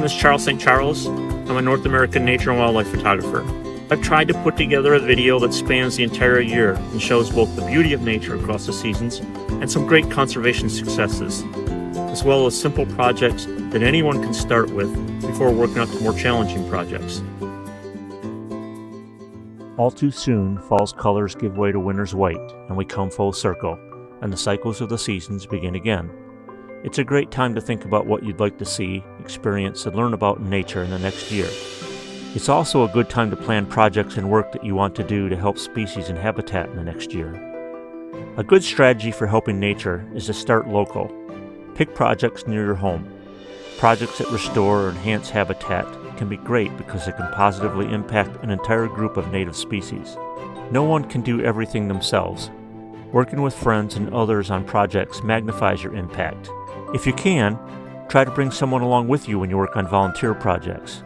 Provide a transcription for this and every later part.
name is Charles St. Charles. I'm a North American nature and wildlife photographer. I've tried to put together a video that spans the entire year and shows both the beauty of nature across the seasons and some great conservation successes, as well as simple projects that anyone can start with before working up to more challenging projects. All too soon, fall's colors give way to winter's white, and we come full circle, and the cycles of the seasons begin again. It's a great time to think about what you'd like to see, experience, and learn about in nature in the next year. It's also a good time to plan projects and work that you want to do to help species and habitat in the next year. A good strategy for helping nature is to start local. Pick projects near your home. Projects that restore or enhance habitat can be great because it can positively impact an entire group of native species. No one can do everything themselves. Working with friends and others on projects magnifies your impact. If you can, try to bring someone along with you when you work on volunteer projects.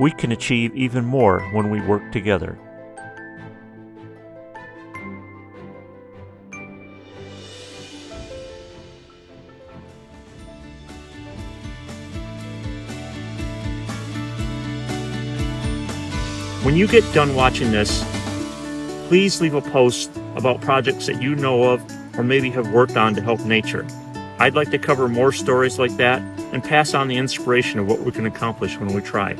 We can achieve even more when we work together. When you get done watching this, please leave a post about projects that you know of or maybe have worked on to help nature. I'd like to cover more stories like that and pass on the inspiration of what we can accomplish when we try.